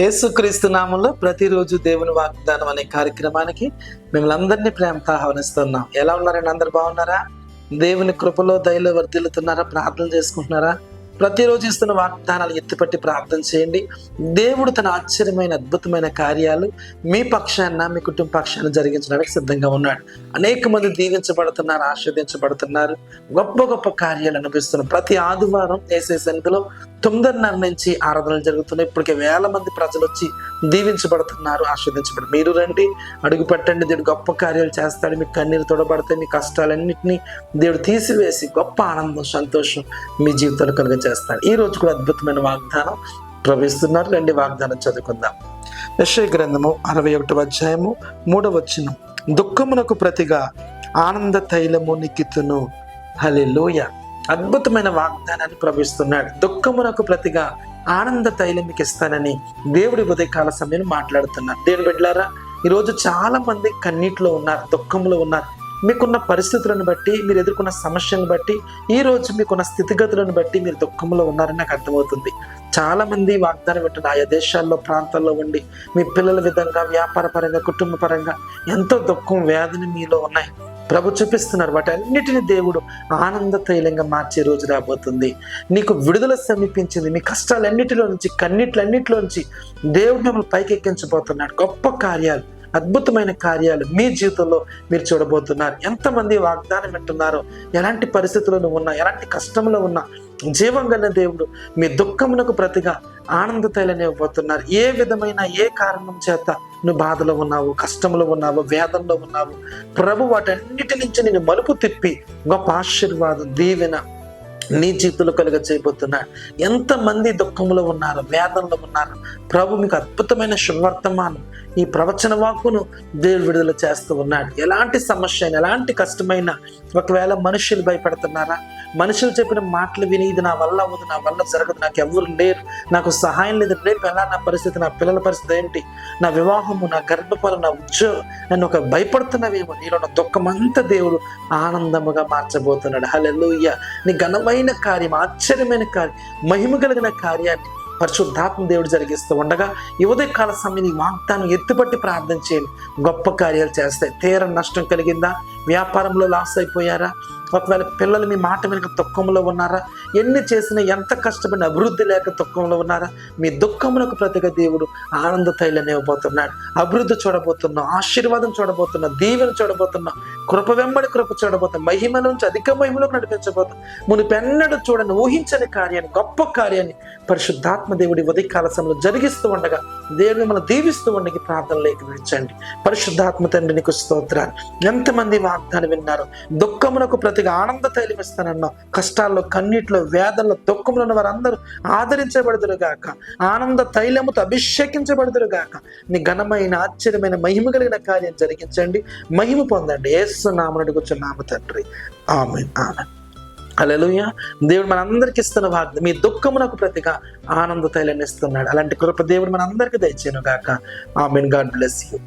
యేసుక్రీస్తు నామంలో ప్రతిరోజు దేవుని వాగ్దానం అనే కార్యక్రమానికి మిమ్మల్ని అందరినీ ప్రేమతో ఆహ్వానిస్తున్నాం. ఎలా ఉన్నారండి? అందరు బాగున్నారా? దేవుని కృపలో దయలో వర్ధిల్లుతున్నారా? ప్రార్థన చేసుకుంటున్నారా? ప్రతిరోజు ఇస్తున్న వాగ్దానాలు ఎత్తిపట్టి ప్రార్థన చేయండి. దేవుడు తన ఆశ్చర్యమైన అద్భుతమైన కార్యాలు మీ పక్షాన మీ కుటుంబ పక్షాన జరిగించడానికి సిద్ధంగా ఉన్నాడు. అనేక మంది దీవించబడుతున్నారు, ఆశీర్వదించబడుతున్నారు, గొప్ప గొప్ప కార్యాలు అనిపిస్తున్నారు. ప్రతి ఆదివారం యేసయ్య సన్నిధిలో 9:30 నుంచి ఆరాధనలు జరుగుతున్నాయి. ఇప్పటికే వేల మంది ప్రజలు వచ్చి దీవించబడుతున్నారు, ఆస్వాదించబడు. మీరు రండి, అడుగు పెట్టండి. దేవుడు గొప్ప కార్యాలు చేస్తాడు. మీ కన్నీరు తొడబడతాయి. మీ కష్టాలన్నింటినీ దేవుడు తీసివేసి గొప్ప ఆనందం, సంతోషం మీ జీవితాలు కలుగ చేస్తాడు. ఈ రోజు కూడా అద్భుతమైన వాగ్దానం ప్రవేశిస్తున్నారు. రండి వాగ్దానం చదువుకుందాం. యెషయా గ్రంథము 61వ అధ్యాయము 3వ వచనం. దుఃఖమునకు ప్రతిగా ఆనంద తైలము నిక్కితును. హల్లెలూయా. అద్భుతమైన వాగ్దానాన్ని ప్రవేశిస్తున్నాడు. దుఃఖమునకు ప్రతిగా ఆనంద తైలం మీకు ఇస్తానని దేవుడి ఉదయకాల సమయం మాట్లాడుతున్నారు. దేవుని బిడ్డలారా, ఈరోజు చాలా మంది కన్నీటిలో ఉన్నారు, దుఃఖంలో ఉన్నారు. మీకున్న పరిస్థితులను బట్టి, మీరు ఎదుర్కొన్న సమస్యలను బట్టి, ఈ రోజు మీకున్న స్థితిగతులను బట్టి మీరు దుఃఖంలో ఉన్నారని నాకు అర్థమవుతుంది. చాలా మంది వాగ్దానం వింటున్న ఆయా దేశాల్లో, ప్రాంతాల్లో ఉండి మీ పిల్లల విధంగా, వ్యాపార పరంగా, కుటుంబ పరంగా ఎంతో దుఃఖం, వేదన మీలో ఉన్నాయి. ప్రభు చూపిస్తున్నారు. వాటన్నిటిని దేవుడు ఆనంద తైలంగా మార్చే రోజు రాబోతుంది. నీకు విడుదల సమీపించింది. మీ కష్టాలన్నిటిలో నుంచి, కన్నీటిలన్నిటిలో నుంచి దేవుడు మిమ్మల్ని పైకెక్కించబోతున్నాడు. గొప్ప కార్యాలు, అద్భుతమైన కార్యాలు మీ జీవితంలో మీరు చూడబోతున్నారు. ఎంతమంది వాగ్దానం వింటున్నారో, ఎలాంటి పరిస్థితుల్లో ఉన్నా, ఎలాంటి కష్టంలో ఉన్నా, జీవం గల దేవుడు మీ దుఃఖమునకు ప్రతిగా ఆనంద తైలని ఇవ్వబోతున్నారు. ఏ విధమైన ఏ కారణం చేత నువ్వు బాధలో ఉన్నావు, కష్టంలో ఉన్నావు, వేదనలో ఉన్నావు, ప్రభు వాటన్నిటి నుంచి నేను మలుపు తిప్పి గొప్ప ఆశీర్వాదం, దీవెన నీ జీవితంలో కలుగ చేయబోతున్నాడు. ఎంతమంది దుఃఖంలో ఉన్నారు, వేదనలో ఉన్నారు, ప్రభు మీకు అద్భుతమైన శుభవర్తమానం, ఈ ప్రవచన వాక్కును దేవుడు విడుదల చేస్తూ ఉన్నాడు. ఎలాంటి సమస్య అయినా, ఎలాంటి కష్టమైన, ఒకవేళ మనుషులు భయపడుతున్నారా, మనుషులు చెప్పిన మాటలు విని ఇది నా వల్ల అవ్వదు, నా వల్ల జరగదు, నాకు ఎవరు లేరు, నాకు సహాయం లేదు, రేపు ఎలా నా పరిస్థితి, నా పిల్లల పరిస్థితి ఏంటి, నా వివాహము, నా గర్భఫలం, నా ఉద్యోగం, నన్ను ఒక భయపడుతున్నవేమో, నీలో ఉన్న దుఃఖమంతా దేవుడు ఆనందముగా మార్చబోతున్నాడు. హల్లెలూయా. నీ ఘనమైన కార్యం, ఆశ్చర్యమైన కార్యం, మహిమ కలిగిన కార్యాన్ని పరిశుద్ధాత్మ దేవుడు జరిగిస్తూ ఉండగా ఈ ఉదయకాల సమయం ఈ వాగ్దానం ఎత్తుపట్టి ప్రార్థన చేయండి. గొప్ప కార్యాలు చేస్తాయి. తీర నష్టం కలిగిందా? వ్యాపారంలో లాస్ అయిపోయారా? ఒకవేళ పిల్లలు మీ మాట వెనుక దుఃఖంలో ఉన్నారా? ఎన్ని చేసినా, ఎంత కష్టపడిన అభివృద్ధి లేక దుఃఖంలో ఉన్నారా? మీ దుఃఖములకు ప్రతిగా దేవుడు ఆనంద తైలాన్ని ఇవ్వబోతున్నాడు. అభివృద్ధి చూడబోతున్నాం, ఆశీర్వాదం చూడబోతున్నాం, దీవెన చూడబోతున్నాం, కృప వెంబడి కృప చూడబోతున్నాం, మహిమ నుంచి అధిక మహిమలోకి నడిపించబోతాం. మునిపెన్నడూ చూడని, ఊహించని కార్యాన్ని, గొప్ప కార్యాన్ని పరిశుద్ధాత్మ దేవుడి ఉదయకాల సమయంలో జరిగిస్తూ ఉండగా దేవుడు మిమ్మల్ని దీవిస్తూ ఉండగా ప్రార్థనలోకి విడిచండి. పరిశుద్ధాత్మ తండ్రి నీకు స్తోత్రాలు. ఎంతమంది వాగ్దానం విన్నారు? దుఃఖమునకు ప్రతిగా ఆనంద తైలం ఇస్తానన్నా, కష్టాల్లో, కన్నీటిలో, వేదనలో, దుఃఖంలో ఉన్న వారందరూ ఆదరించబడుదురుగాక, ఆనంద తైలముతో అభిషేకించబడుదురుగాక. నీ ఘనమైన, ఆశ్చర్యమైన, మహిమ కలిగిన కార్యం జరిగించండి. మహిమ పొందండి. యేసు నామమున అడుగుచున్నాము తండ్రి. ఆమేన్, ఆమేన్. హల్లెలూయా. దేవుడు మనందరికి ఇస్తున్న వాగ్దానం, మీ దుఃఖమునకు ప్రతిగా ఆనంద తైలాన్ని ఇస్తున్నాడు. అలాంటి కృప దేవుడు మనందరికీ దయచేయును గాక. ఆమేన్. God bless you.